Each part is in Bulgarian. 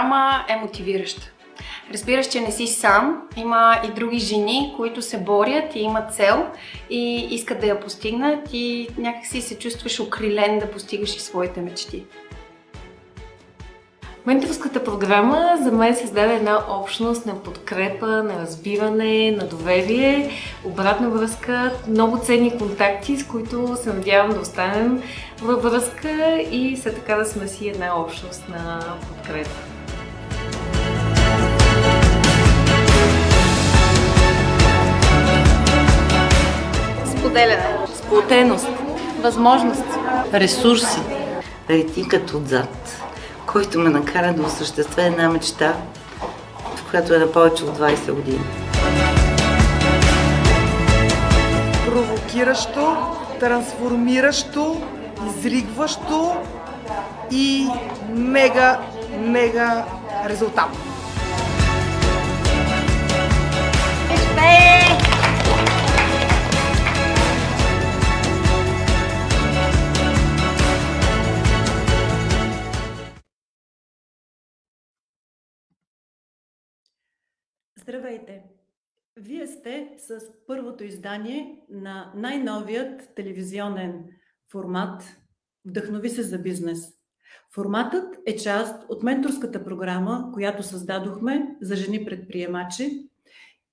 програма е мотивираща. Разбираш, че не си сам, има и други жени, които се борят и имат цел и искат да я постигнат и някакси се чувстваш окрилен да постигаш и своите мечти. Менторската програма за мен създаде една общност на подкрепа, на разбиране, на доверие, обратна връзка, много ценни контакти, с които се надявам да останем във връзка и все така да сме си една общност на подкрепа. Споделяне, Сплотеност, възможност, ресурси, ретикът отзад, който ме накара да осъществя една мечта, в която е на повече от 20 години. Провокиращо, трансформиращо, изригващо и мега резултат. Здравейте! Вие сте с първото издание на най-новият телевизионен формат "Вдъхнови се за бизнес". Форматът е част от менторската програма, която създадохме за жени предприемачи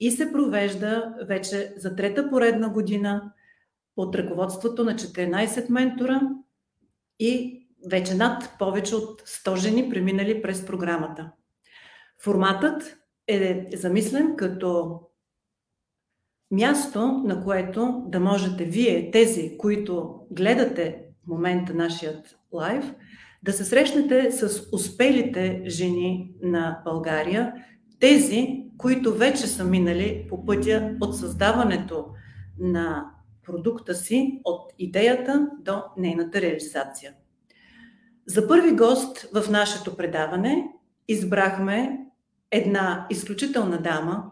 и се провежда вече за трета поредна година под ръководството на 14 ментора и вече над повече от 100 жени преминали през програмата. Форматът е замислен като място, на което да можете вие, тези, които гледате в момента нашият лайв, да се срещнете с успелите жени на България, тези, които вече са минали по пътя от създаването на продукта си, от идеята до нейната реализация. За първи гост в нашето предаване избрахме една изключителна дама,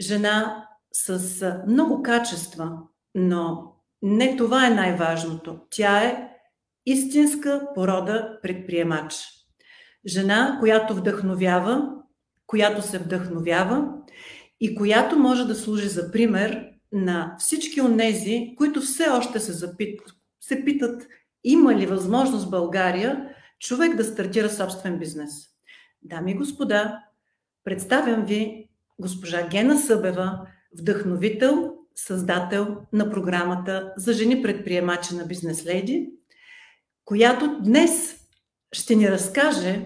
жена с много качества, но не това е най-важното. Тя е истинска порода предприемач. Жена, която вдъхновява, която се вдъхновява и която може да служи за пример на всички онези, които все още се питат има ли възможност в България човек да стартира собствен бизнес. Дами и господа, представям ви госпожа Гена Събева, вдъхновител, създател на програмата за жени предприемачи на Бизнес Лейди, която днес ще ни разкаже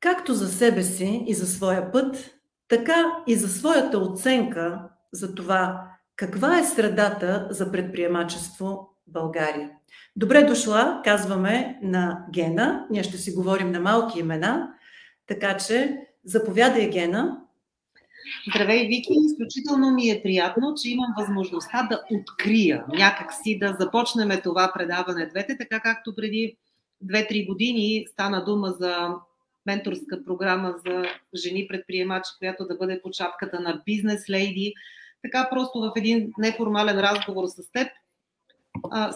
както за себе си и за своя път, така и за своята оценка за това каква е средата за предприемачество в България. Добре дошла, казваме на Гена. Ние ще си говорим на малки имена, така че заповядай, Гена. Здравей, Вики! Изключително ми е приятно, че имам възможността да открия, някакси да започнем това предаване двете, така както преди 2-3 години стана дума за менторска програма за жени предприемачи, която да бъде под шапката на Бизнес Лейди. Така просто в един неформален разговор с теб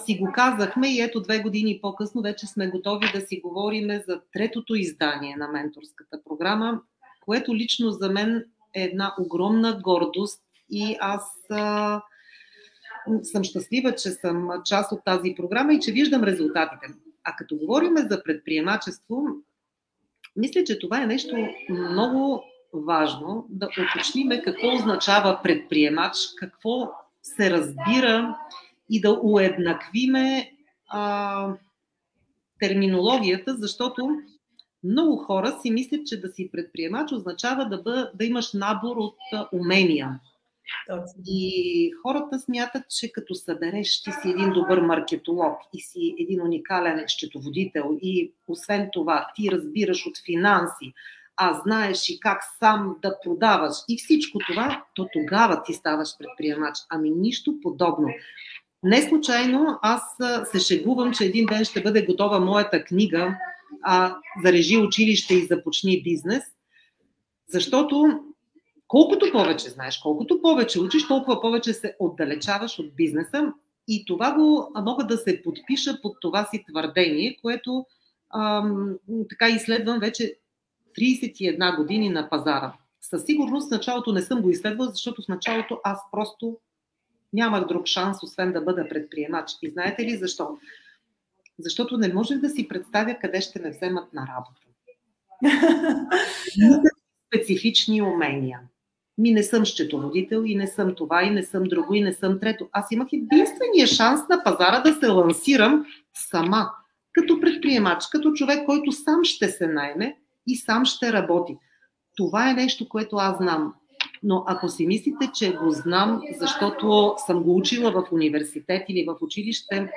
си го казахме и ето 2 години по-късно вече сме готови да си говорим за третото издание на менторската програма, което лично за мен е една огромна гордост и аз съм щастлива, че съм част от тази програма и че виждам резултатите. А като говорим за предприемачество, мисля, че това е нещо много важно да уточниме какво означава предприемач, какво се разбира и да уеднаквиме терминологията, защото много хора си мислят, че да си предприемач означава да имаш набор от умения. И хората смятат, че като събереш, ти си един добър маркетолог и си един уникален счетоводител и освен това ти разбираш от финанси, знаеш и как сам да продаваш и всичко това, то тогава ти ставаш предприемач. Ами нищо подобно. Не случайно аз се шегувам, че един ден ще бъде готова моята книга "Зарежи училище и започни бизнес", защото колкото повече знаеш, колкото повече учиш, толкова повече се отдалечаваш от бизнеса и това мога да се подпиша под това си твърдение, което така изследвам вече 31 години на пазара. Със сигурност в началото не съм го изследвала, защото в началото аз просто нямах друг шанс, освен да бъда предприемач. И знаете ли защо? Защото не можех да си представя къде ще ме вземат на работа. Специфични умения. Не съм счетоводител и не съм това, и не съм друго, и не съм трето. Аз имах единствения шанс на пазара да се лансирам сама, като предприемач, като човек, който сам ще се наеме и сам ще работи. Това е нещо, което аз знам. Но ако си мислите, че го знам, защото съм го учила в университет или в училище,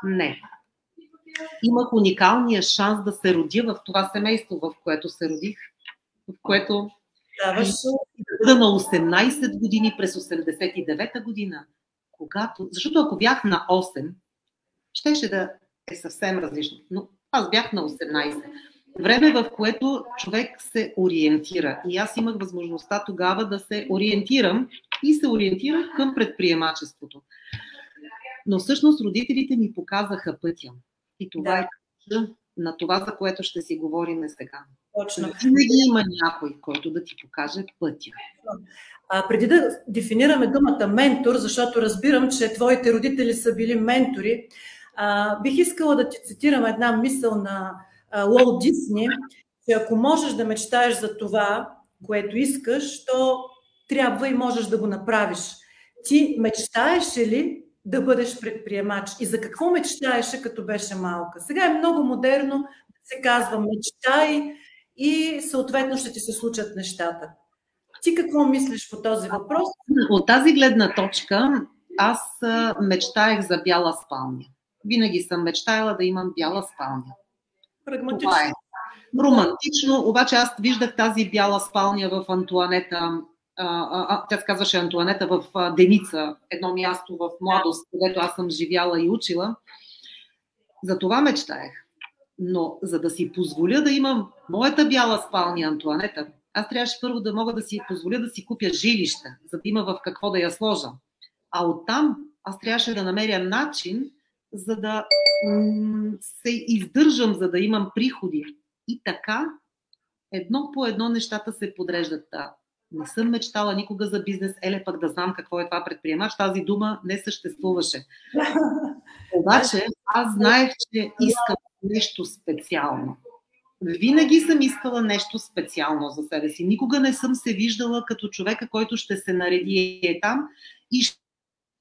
не. Имах уникалния шанс да се родя в това семейство, в което се родих, в което да на 18 години през 89-та година, защото ако бях на 8, щеше да е съвсем различно. Но аз бях на 18. Време, в което човек се ориентира. И аз имах възможността тогава да се ориентирам и се ориентирах към предприемачеството. Но всъщност родителите ми показаха пътя. И това е на това, за което ще си говорим сега. Точно. Винаги има някой, който да ти покаже пътя. Преди да дефинираме думата ментор, защото разбирам, че твоите родители са били ментори, бих искала да ти цитирам една мисъл на Уолт Дисни, че ако можеш да мечтаеш за това, което искаш, то трябва и можеш да го направиш. Ти мечтаеше ли да бъдеш предприемач? И за какво мечтаеше, като беше малка? Сега е много модерно да се казва мечтай и съответно ще ти се случат нещата. Ти какво мислиш по този въпрос? От тази гледна точка аз мечтаех за бяла спалня. Винаги съм мечтаяла да имам бяла спалня. Прагматично. Това е романтично, обаче аз виждах тази бяла спалня в Антуанета. Тя се казваше Антуанета в Деница, едно място в младост, където аз съм живяла и учила. За това мечтаех. Но за да си позволя да имам моята бяла спалня Антуанета, аз трябваше първо да мога да си позволя да си купя жилище, за да има в какво да я сложа. А оттам аз трябваше да намеря начин, за да се издържам, за да имам приходи. И така, едно по едно нещата се подреждат. Не съм мечтала никога за бизнес, еле пък да знам какво е това предприемач. Тази дума не съществуваше. Обаче аз знаех, че искам нещо специално. Винаги съм искала нещо специално за себе си. Никога не съм се виждала като човека, който ще се нареди там и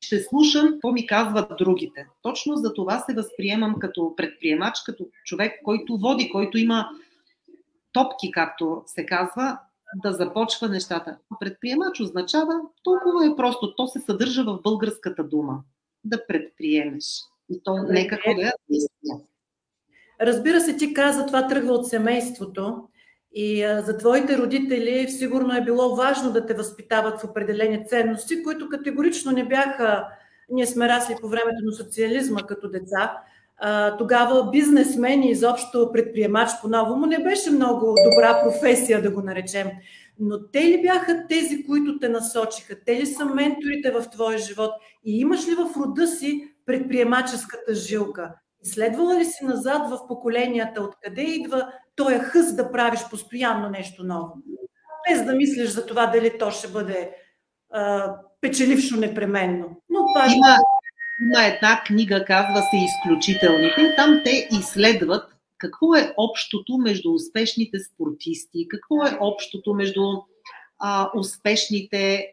ще слушам какво ми казват другите. Точно за това се възприемам като предприемач, като човек, който води, който има топки, както се казва, да започва нещата. Предприемач означава, толкова е просто, то се съдържа в българската дума. Да предприемеш. И то не какво да е. Разбира се, ти каза, това тръгва от семейството и за твоите родители сигурно е било важно да те възпитават в определени ценности, които категорично не бяха, ние сме расли по времето на социализма като деца. Тогава бизнесмен и изобщо предприемач по-новому не беше много добра професия, да го наречем. Но те ли бяха тези, които те насочиха? Те ли са менторите в твоя живот? И имаш ли в рода си предприемаческата жилка? Изследвала ли си назад в поколенията, откъде идва този хъс да правиш постоянно нещо ново? Без да мислиш за това дали то ще бъде печелившо непременно. Но това има една книга, казва се "Изключителните". Там те изследват какво е общото между успешните спортисти, какво е общото между успешните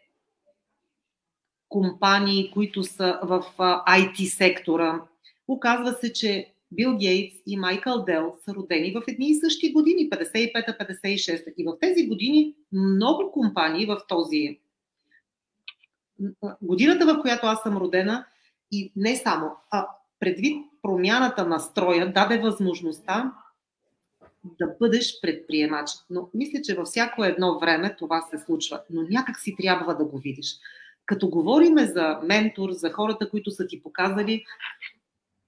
компании, които са в IT сектора. Оказва се, че Бил Гейтс и Майкъл Дел са родени в едни и същи години, 55-та, 56-та. И в тези години много компании в този годината, в която аз съм родена, и не само, предвид промяната на строя, даде възможността да бъдеш предприемач. Но мисля, че във всяко едно време това се случва. Но някак си трябва да го видиш. Като говориме за ментор, за хората, които са ти показали,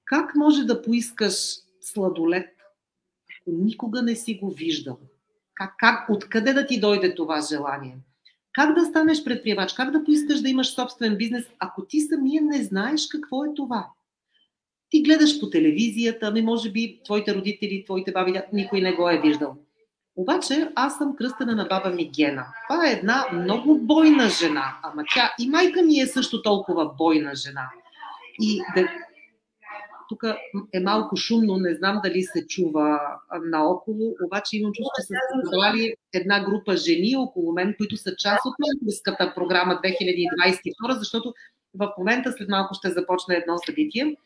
как може да поискаш сладолед, ако никога не си го виждал? Откъде да ти дойде това желание? Как да станеш предприемач? Как да поискаш да имаш собствен бизнес, ако ти самия не знаеш какво е това? Ти гледаш по телевизията, може би твоите родители, твоите баби, никой не го е виждал. Обаче аз съм кръстена на баба ми Гена. Това е една много бойна жена, ама тя и майка ми е също толкова бойна жена. И тук е малко шумно, не знам дали се чува наоколо, обаче имам чувство, че са събрали една група жени около мен, които са част от менторската програма 2022, защото в момента след малко ще започне едно събитие.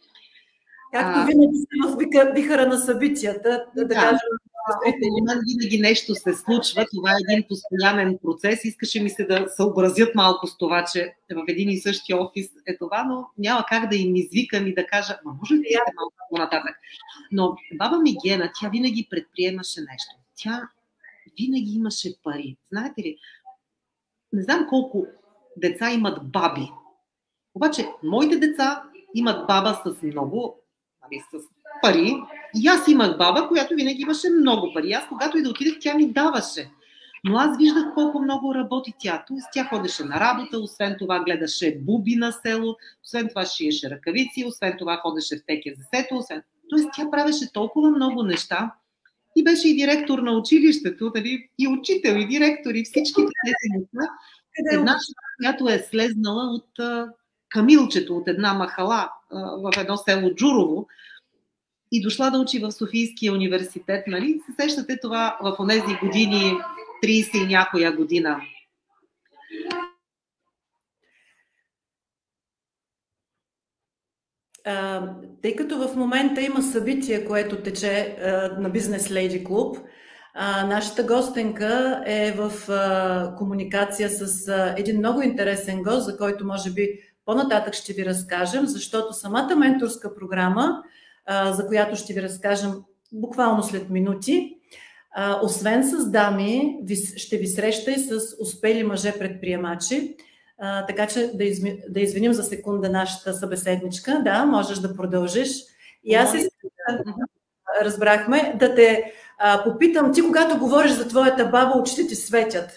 Както винаги се в вихъра на събитията, да кажем. Около мен винаги нещо се случва, това е един постоянен процес. Искаше ми се да съобразят малко с това, че в един и същи офис е това, но няма как да им извикам и да кажа, може ли да малко по-нататък. Но баба ми Гена, тя винаги предприемаше нещо. Тя винаги имаше пари. Знаете ли, не знам колко деца имат баби. Обаче, моите деца имат баба с много, с пари. И аз имах баба, която винаги имаше много пари. Аз, когато и да отидех, тя ми даваше. Но аз виждах колко много работи тя. Тоест, тя ходеше на работа, освен това гледаше буби на село, освен това шиеше ръкавици, освен това ходеше в ТКЗС-то. Тоест, тя правеше толкова много неща и беше и директор на училището, дали, и учител, и директор, и всичките тези неща. Една, която е слезнала от камилчето, от една махала в едно село Джурово, и дошла да учи в Софийския университет, нали? Се сещате това в онези години, 30 и някоя година. Тъй като в момента има събитие, което тече на Бизнес Леди Клуб, нашата гостенка е в комуникация с един много интересен гост, за който може би по-нататък ще ви разкажем, защото самата менторска програма, за която ще ви разкажем буквално след минути, освен с дами, ще ви среща и с успели мъже предприемачи. Така че да извиним за секунда нашата събеседничка. Да, можеш да продължиш. И аз разбрахме да те попитам, ти когато говориш за твоята баба, очите ти светят.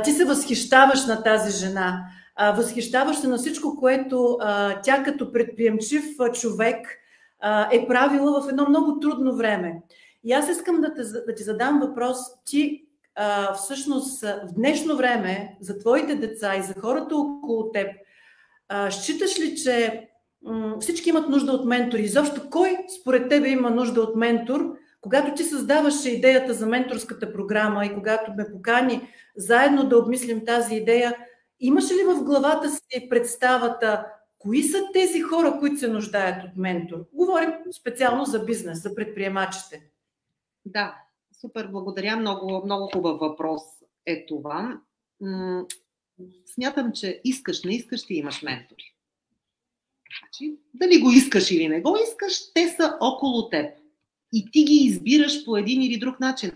Ти се възхищаваш на тази жена. Възхищаваш се на всичко, което тя като предприемчив човек е правила в едно много трудно време. И аз искам да ти задам въпрос. Ти всъщност в днешно време за твоите деца и за хората около теб, считаш ли, че всички имат нужда от ментори? Изобщо кой според тебе има нужда от ментор? Когато ти създаваше идеята за менторската програма и когато ме покани заедно да обмислим тази идея, имаш ли в главата си представата кои са тези хора, които се нуждаят от ментор? Говорим специално за бизнес, за предприемачите. Да, супер, благодаря. Много, много хубав въпрос е това. Смятам, че искаш, не искаш, ти имаш ментори. Значи, дали го искаш или не го искаш, те са около теб. И ти ги избираш по един или друг начин.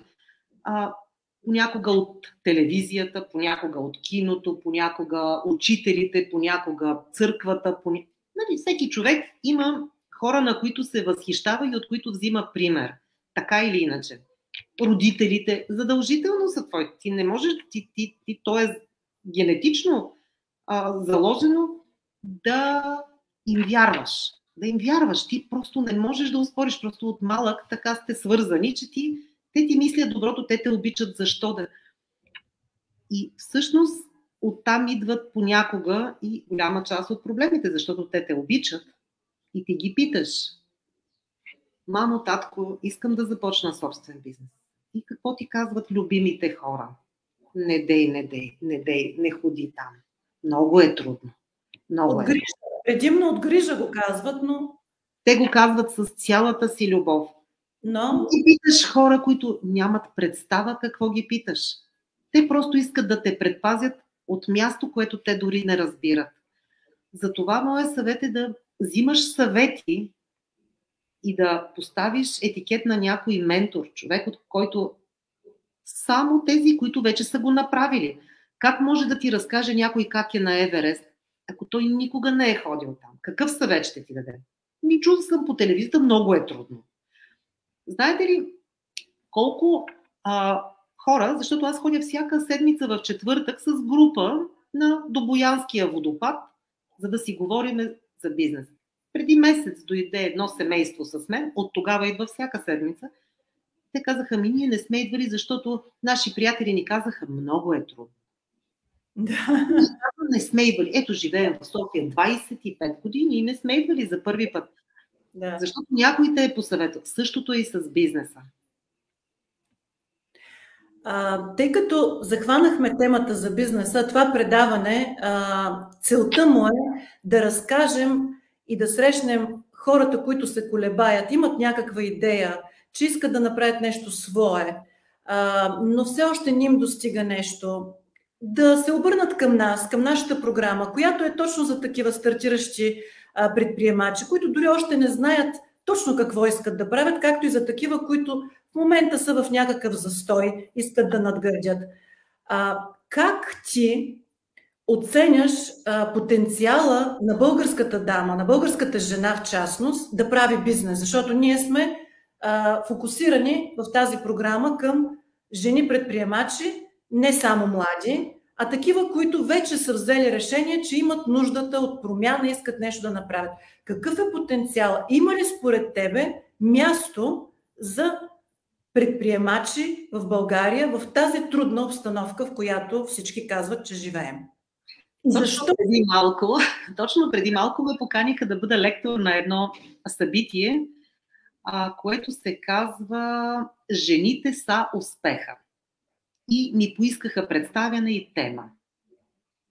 Понякога от телевизията, понякога от киното, понякога учителите, понякога църквата. Нали, всеки човек има хора, на които се възхищава и от които взима пример. Така или иначе. Родителите задължително са твои. Ти не можеш, то е генетично заложено да им вярваш. Да им вярваш. Ти просто не можеш да успориш. Просто от малък така сте свързани, че те ти мислят доброто, те те обичат, защо да. И всъщност оттам идват понякога и голяма част от проблемите, защото те те обичат и ти ги питаш. Мамо, татко, искам да започна собствен бизнес. И какво ти казват любимите хора? Не дей, не ходи там. Много е трудно. Много е. Предимно от грижа го казват, но... Те го казват с цялата си любов. Но... Ти питаш хора, които нямат представа какво ги питаш. Те просто искат да те предпазят от място, което те дори не разбират. Затова моят съвет е да взимаш съвети и да поставиш етикет на някой ментор, човек, от който само тези, които вече са го направили. Как може да ти разкаже някой как е на Еверест, ако той никога не е ходил там? Какъв съвет ще ти даде? Чул съм по телевизията, много е трудно. Знаете ли колко хора, защото аз ходя всяка седмица в четвъртък с група на Добоянския водопад, за да си говорим за бизнес. Преди месец дойде едно семейство с мен, от тогава идва всяка седмица. те казаха, ние не сме идвали, защото наши приятели ни казаха, много е трудно. Да. Не сме идвали. Ето, живеем в София 25 години и не сме идвали за първи път. Да. Защото някой те е посъветвал. Същото е и с бизнеса. Тъй като захванахме темата за бизнеса, това предаване, целта му е да разкажем и да срещнем хората, които се колебаят, имат някаква идея, че искат да направят нещо свое, но все още не им достига нещо, да се обърнат към нас, към нашата програма, която е точно за такива стартиращи предприемачи, които дори още не знаят точно какво искат да правят, както и за такива, които в момента са в някакъв застой, искат да надгърдят. Как ти оценяш потенциала на българската дама, на българската жена в частност, да прави бизнес? Защото ние сме фокусирани в тази програма към жени предприемачи, не само млади, а такива, които вече са взели решение, че имат нуждата от промяна и искат нещо да направят. Какъв е потенциал? Има ли според тебе място за предприемачи в България в тази трудна обстановка, в която всички казват, че живеем? Точно преди малко ме поканиха да бъда лектор на едно събитие, което се казва "Жените са успеха". И ми поискаха представяне и тема.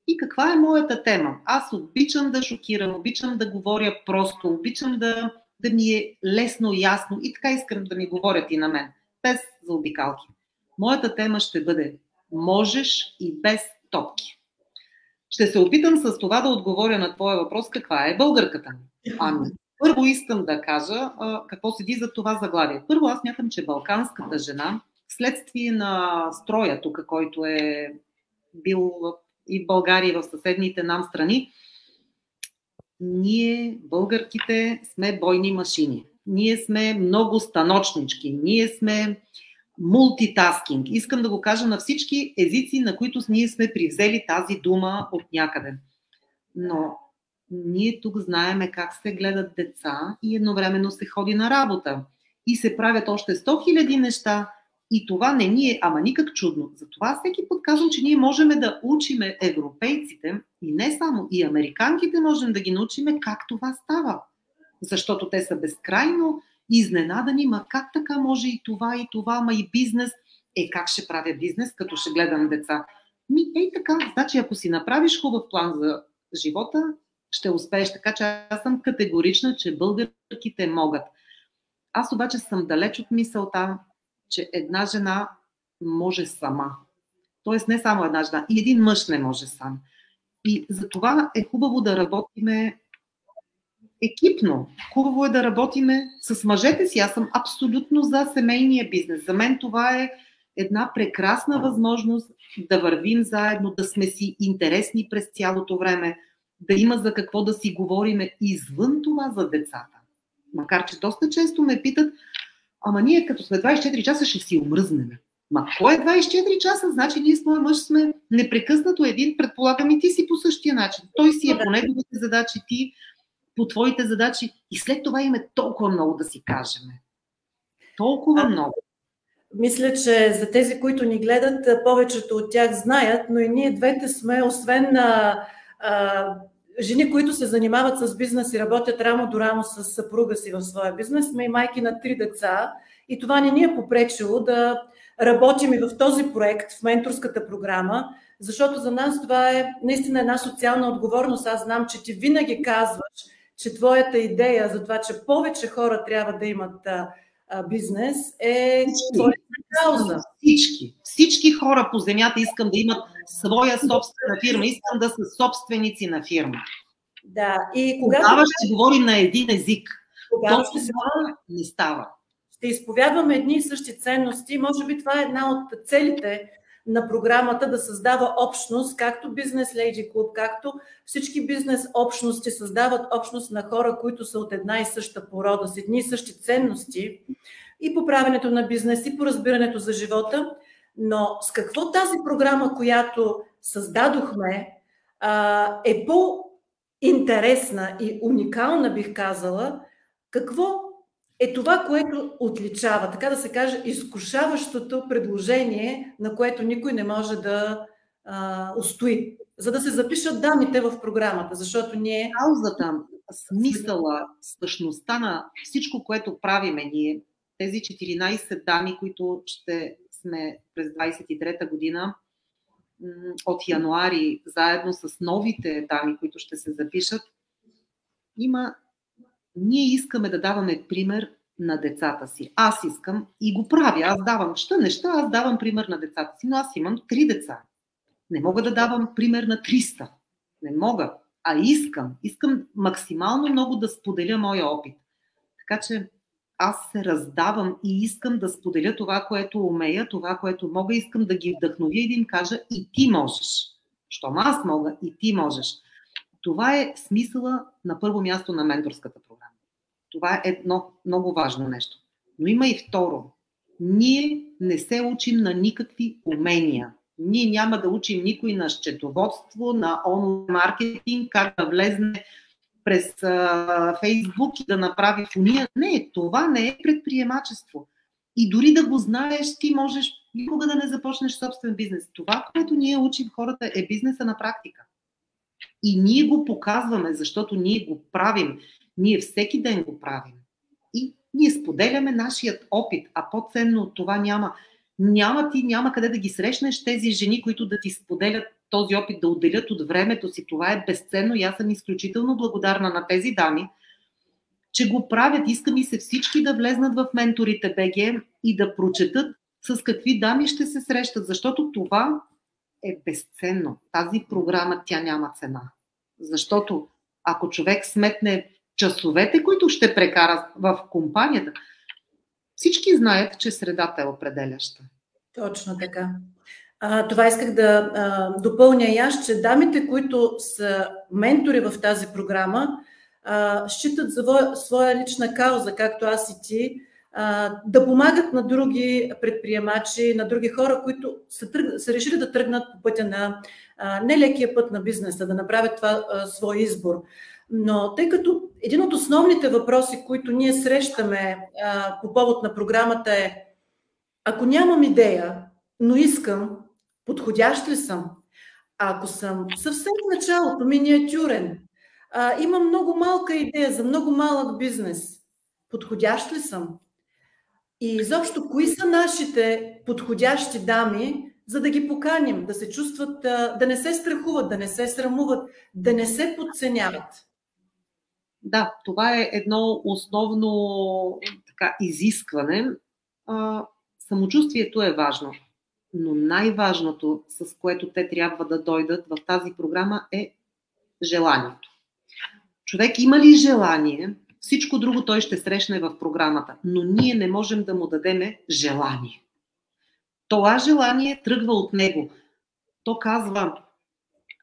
И каква е моята тема? Аз обичам да шокирам, обичам да говоря просто, обичам да ми е лесно, ясно и така искам да ми говорят и на мен, без заобикалки. Моята тема ще бъде "Можеш и без топки". Ще се опитам с това да отговоря на твоя въпрос, каква е българката. Първо искам да кажа какво седи за това заглавие. Първо, аз смятам, че балканската жена, вследствие на строя тук, който е бил и в България, и в съседните нам страни, ние, българките, сме бойни машини. Ние сме много станочнички, ние сме мултитаскинг. Искам да го кажа на всички езици, на които ние сме привзели тази дума от някъде. Но ние тук знаеме как се гледат деца и едновременно се ходи на работа. И се правят още 100 000 неща. И това не ни е, ама никак чудно. Затова всеки път казвам, че ние можем да учиме европейците и не само, и американките можем да ги научиме как това става. Защото те са безкрайно изненадани, ма как така може и това, ма и бизнес. Как ще правя бизнес, като ще гледам деца? Така, значи ако си направиш хубав план за живота, ще успееш. Така че аз съм категорична, че българките могат. Аз обаче съм далеч от мисълта, че една жена може сама. Тоест не само една жена, и един мъж не може сам. И за това е хубаво да работиме екипно. Хубаво е да работиме с мъжете си. Аз съм абсолютно за семейния бизнес. За мен това е една прекрасна възможност да вървим заедно, да сме си интересни през цялото време, да има за какво да си говориме извън това за децата. Макар че доста често ме питат, ама ние като сме 24 часа ще си умръзнем. Ма кой е 24 часа? Значи ние с моя мъж сме непрекъснато един, предполагам и ти си по същия начин. Той си е по неговите задачи, ти по твоите задачи и след това има толкова много да си кажем. Толкова много. Мисля, че за тези, които ни гледат, повечето от тях знаят, но и ние двете сме, освен жени, които се занимават с бизнес и работят рамо до рамо с съпруга си в своя бизнес, сме и майки на 3 деца и това не ни е попречило да работим и в този проект, в менторската програма, защото за нас това е наистина една социална отговорност. Аз знам, че ти винаги казваш, че твоята идея за това, че повече хора трябва да имат бизнес е твоята кауза. Всички хора по земята искам да имат своя собствена фирма, искам да са собственици на фирма. Да, и тогава ще говорим на един език. Тогава не става. Ще изповядваме едни и същи ценности. Може би това е една от целите на програмата, да създава общност, както Бизнес Лейди Клуб, както всички бизнес общности създават общност на хора, които са от една и съща порода, с едни и същи ценности и по правенето на бизнес, и по разбирането за живота. Но с какво тази програма, която създадохме, е по-интересна и уникална, бих казала, какво е това, което отличава, така да се каже, изкушаващото предложение, на което никой не може да устои, за да се запишат дамите в програмата, защото ние... Каузата, смисъла, същността на всичко, което правиме ние, тези 14 дами, които ще сме през 23-та година, от януари, заедно с новите дами, които ще се запишат, ние искаме да даваме пример на децата си. Аз искам и го правя. Аз давам аз давам пример на децата си, но аз имам 3 деца. Не мога да давам пример на 300. Не мога. А искам. Искам максимално много да споделя моя опит. Така че аз се раздавам и искам да споделя това, което умея, това, което мога. Искам да ги вдъхновя и да им кажа: и ти можеш. Щом аз мога, и ти можеш. Това е смисъла на първо място на менторската програма. Това е едно много важно нещо. Но има и второ. Ние не се учим на никакви умения. Ние няма да учим никой на счетоводство, на онлайн маркетинг, как да влезне през Фейсбук и да направи фуния. Не, това не е предприемачество. И дори да го знаеш, ти можеш никога да не започнеш собствен бизнес. Това, което ние учим хората, е бизнеса на практика. И ние го показваме, защото ние го правим. Ние всеки ден го правим. И ние споделяме нашият опит, а по-ценно от това няма. Няма къде да ги срещнеш тези жени, които да ти споделят този опит, да отделят от времето си. Това е безценно и аз съм изключително благодарна на тези дами, че го правят. Иска ми се всички да влезнат в менторите БГ и да прочетат с какви дами ще се срещат, защото това е безценно. Тази програма, тя няма цена. Защото ако човек сметне часовете, които ще прекара в компанията, всички знаят, че средата е определяща. Точно така. Това исках да допълня и аз, че дамите, които са ментори в тази програма, считат за своя лична кауза, както аз и ти, да помагат на други предприемачи, на други хора, които са решили да тръгнат по пътя на нелекия път на бизнеса, да направят това свой избор. Но тъй като един от основните въпроси, които ние срещаме по повод на програмата е: ако нямам идея, но искам, подходящ ли съм? Ако съм съвсем в началото, миниатюрен, имам много малка идея за много малък бизнес, подходящ ли съм? И изобщо, кои са нашите подходящи дами, за да ги поканим, да се чувстват, да не се страхуват, да не се срамуват, да не се подценяват? Да, това е едно основно изискване. Самочувствието е важно, но най-важното, с което те трябва да дойдат в тази програма, е желанието. Човек има ли желание, всичко друго той ще срещне в програмата, но ние не можем да му дадем желание. Това желание тръгва от него. То казва: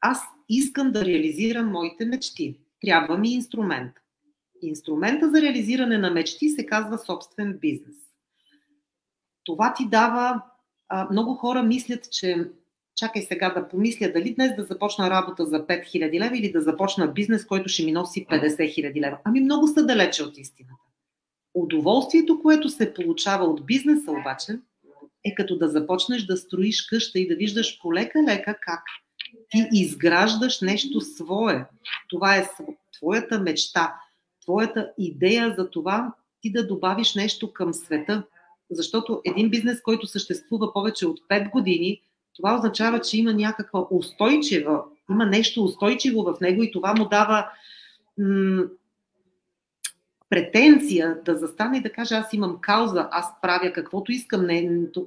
аз искам да реализирам моите мечти. Трябва ми инструмент. Инструмента за реализиране на мечти се казва собствен бизнес. Това ти дава... Много хора мислят, че чакай сега да помисля дали днес да започна работа за 5000 лева или да започна бизнес, който ще ми носи 50 000 лева. Ами много са далече от истината. Удоволствието, което се получава от бизнеса обаче, е като да започнеш да строиш къща и да виждаш полека-лека как ти изграждаш нещо свое. Това е твоята мечта, твоята идея за това ти да добавиш нещо към света. Защото един бизнес, който съществува повече от 5 години, това означава, че има някаква има нещо устойчиво в него и това му дава претенция да застане и да каже: аз имам кауза, аз правя каквото искам,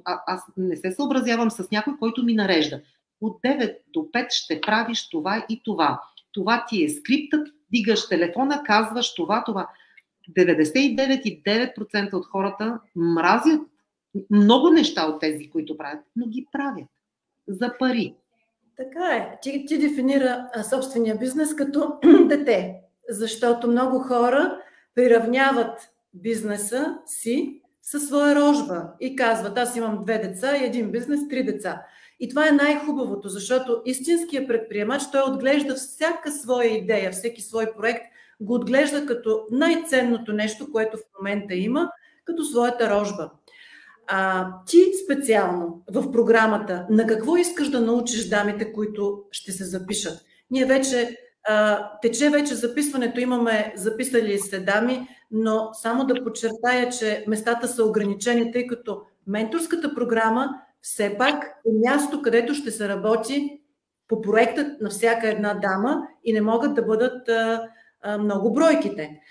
аз не се съобразявам с някой, който ми нарежда. От 9 до 5 ще правиш това и това. Това ти е скриптът, дигаш телефона, казваш това. 99,9% от хората мразят много неща от тези, които правят, но ги правят за пари. Така е. Ти дефинира собствения бизнес като дете, защото много хора приравняват бизнеса си със своя рожба и казват: аз имам 2 деца и един бизнес, 3 деца. И това е най-хубавото, защото истинският предприемач, той отглежда всяка своя идея, всеки свой проект, го отглежда като най-ценното нещо, което в момента има, като своята рожба. Ти специално в програмата, на какво искаш да научиш дамите, които ще се запишат? Ние вече, тече вече записването, имаме записали се дами, но само да подчертая, че местата са ограничени, тъй като менторската програма все пак е място, където ще се работи по проекта на всяка една дама и не могат да бъдат много бройките.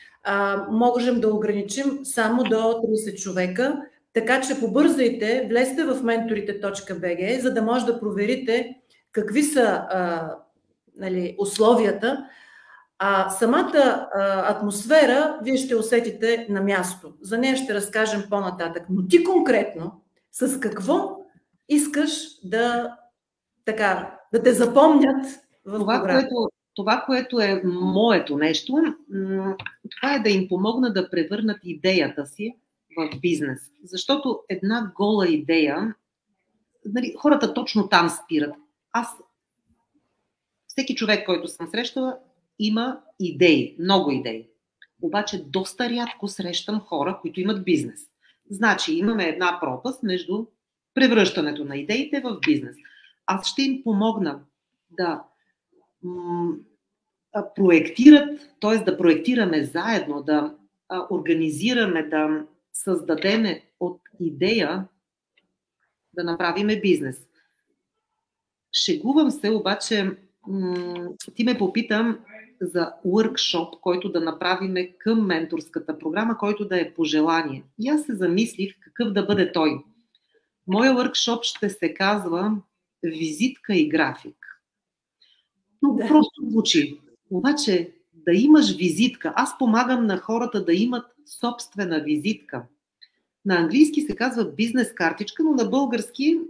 Можем да ограничим само до 30 човека, така че побързайте, влезте в mentorite.bg, за да може да проверите какви са условията. Самата атмосфера вие ще усетите на място. За нея ще разкажем по-нататък. Но ти конкретно с какво искаш да те запомнят в програма? Това, което е моето нещо, това е да им помогна да превърнат идеята си в бизнес. Защото една гола идея, хората точно там спират. Всеки човек, който съм срещала, има идеи, много идеи. Обаче доста рядко срещам хора, които имат бизнес. Значи имаме една пропаст между превръщането на идеите в бизнес. Аз ще им помогна да проектират, т.е. да проектираме заедно, да организираме, да създадеме от идея да направиме бизнес. Шегувам се, обаче ти ме попитам за workshop, който да направиме към менторската програма, който да е по желание. И аз се замислих какъв да бъде той. Моя workshop ще се казва визитка и график. Но просто звучи. Обаче да имаш визитка. Аз помагам на хората да имат собствена визитка. На английски се казва бизнес картичка, но на български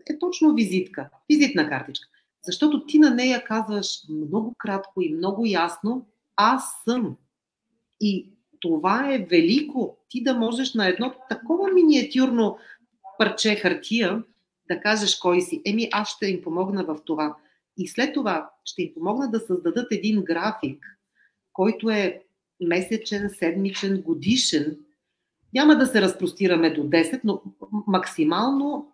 е точно визитка. Визитна картичка. Защото ти на нея казваш много кратко и много ясно аз съм. И това е велико. Ти да можеш на едно такова миниатюрно парче хартия да кажеш кой си. Аз ще им помогна в това. И след това ще им помогна да създадат един график, който е месечен, седмичен, годишен. Няма да се разпростираме до 10, но максимално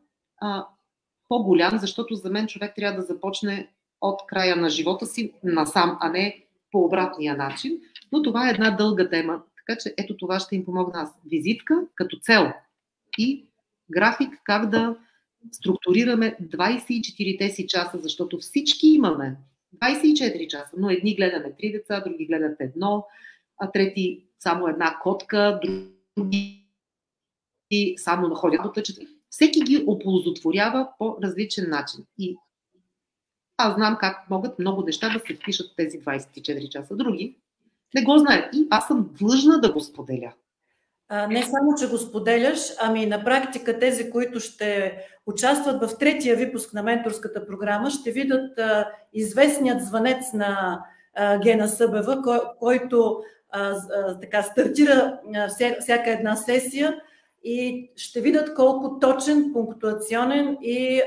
по-голям, защото за мен човек трябва да започне от края на живота си насам, а не по обратния начин. Но това е една дълга тема. Така че ето това ще им помогна аз. Визитка като цел и график как да структурираме 24-те си часа, защото всички имаме 24 часа, но едни гледаме 3 деца, други гледат едно, а трети само една котка, други само находят до тъчета. Всеки ги оползотворява по различен начин. И аз знам как могат много неща да се впишат в тези 24 часа. Други не го знаят. И аз съм длъжна да го споделя. Не само, че го споделяш, ами на практика тези, които ще участват в 3-я випуск на менторската програма, ще видят известният звънец на Гена Събева, който стартира всяка една сесия и ще видят колко точен, пунктуационен и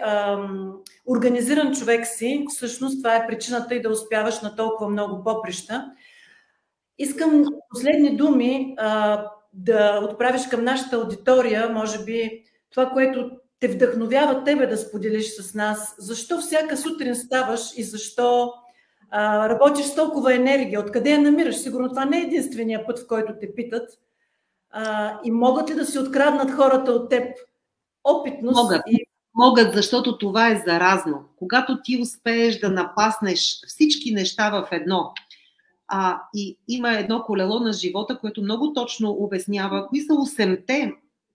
организиран човек си. Всъщност това е причината и да успяваш на толкова много поприща. Искам последни думи да отправиш към нашата аудитория, може би това, което те вдъхновява тебе да споделиш с нас. Защо всяка сутрин ставаш и защо работиш с толкова енергия? Откъде я намираш? Сигурно това не е единствения път, в който те питат. И могат ли да си откраднат хората от теб опитност? Могат, защото това е заразно. Когато ти успееш да напаснеш всички неща в едно, и има едно колело на живота, което много точно обяснява кои са 8-те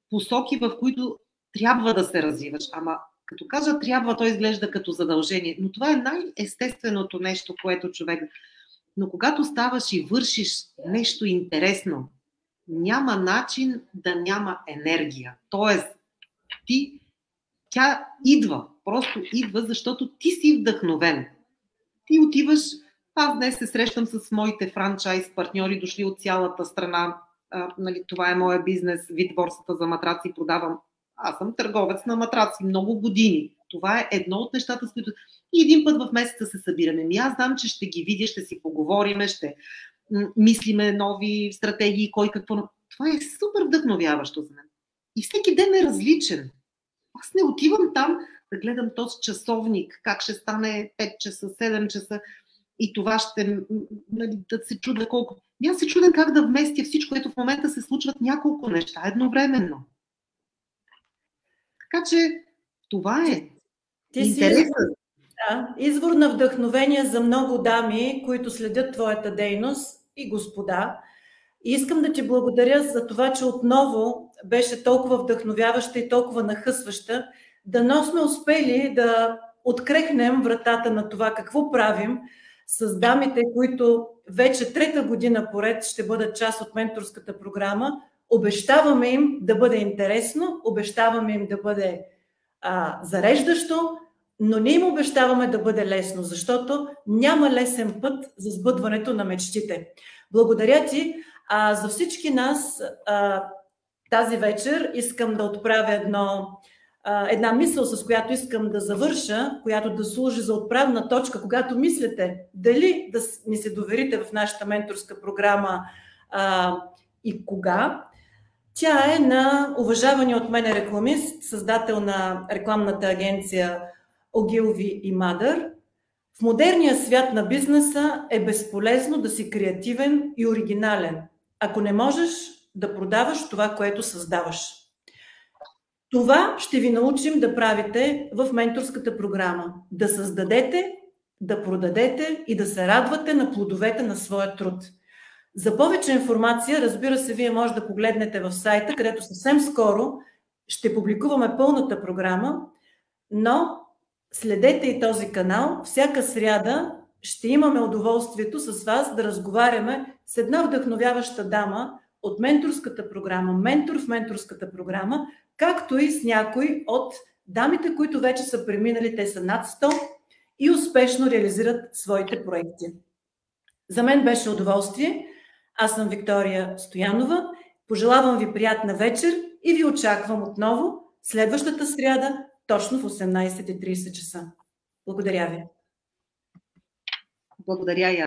посоки, в които трябва да се развиваш. Ама като кажа трябва, то изглежда като задължение. Но това е най-естественото нещо, което човек... Но когато ставаш и вършиш нещо интересно, няма начин да няма енергия. Тоест, тя идва. Просто идва, защото ти си вдъхновен. Ти отиваш... Аз днес се срещам с моите франчайз партньори, дошли от цялата страна. Това е моя бизнес, вид борсата за матраци, продавам. Аз съм търговец на матраци много години. Това е едно от нещата, с които и един път в месеца се събираме. Аз знам, че ще ги видя, ще си поговориме, ще мислиме нови стратегии, кой какво. Това е супер вдъхновяващо за мен. И всеки ден е различен. Аз не отивам там да гледам този часовник, как ще стане 5 часа, 7 часа и това ще, да се чудя колко. Аз се чудя как да вместя всичко, което в момента се случват няколко неща едновременно. Така че това е интересът. Да, извор на вдъхновение за много дами, които следят твоята дейност и господа. И искам да ти благодаря за това, че отново беше толкова вдъхновяваща и толкова нахъсваща. Дано сме успели да открехнем вратата на това какво правим с дамите, които вече трета година поред ще бъдат част от менторската програма. Обещаваме им да бъде интересно, обещаваме им да бъде зареждащо, но не им обещаваме да бъде лесно, защото няма лесен път за сбъдването на мечтите. Благодаря ти. За всички нас тази вечер искам да отправя една мисъл, с която искам да завърша, която да служи за отправна точка, когато мислите дали да ни се доверите в нашата менторска програма и кога. Тя е на уважавания от мен рекламист, създател на рекламната агенция Ogilvy и Mother. В модерния свят на бизнеса е безполезно да си креативен и оригинален, ако не можеш да продаваш това, което създаваш. Това ще ви научим да правите в менторската програма. Да създадете, да продадете и да се радвате на плодовете на своя труд. За повече информация, разбира се, вие може да погледнете в сайта, където съвсем скоро ще публикуваме пълната програма, но следете и този канал. Всяка сряда ще имаме удоволствието с вас да разговаряме с една вдъхновяваща дама от менторската програма, ментор в менторската програма, както и с някои от дамите, които вече са преминали, те са над 100 и успешно реализират своите проекти. За мен беше удоволствие. Аз съм Виктория Стоянова. Пожелавам ви приятна вечер и ви очаквам отново следващата сряда, точно в 18:30 часа. Благодаря ви. Благодаря я.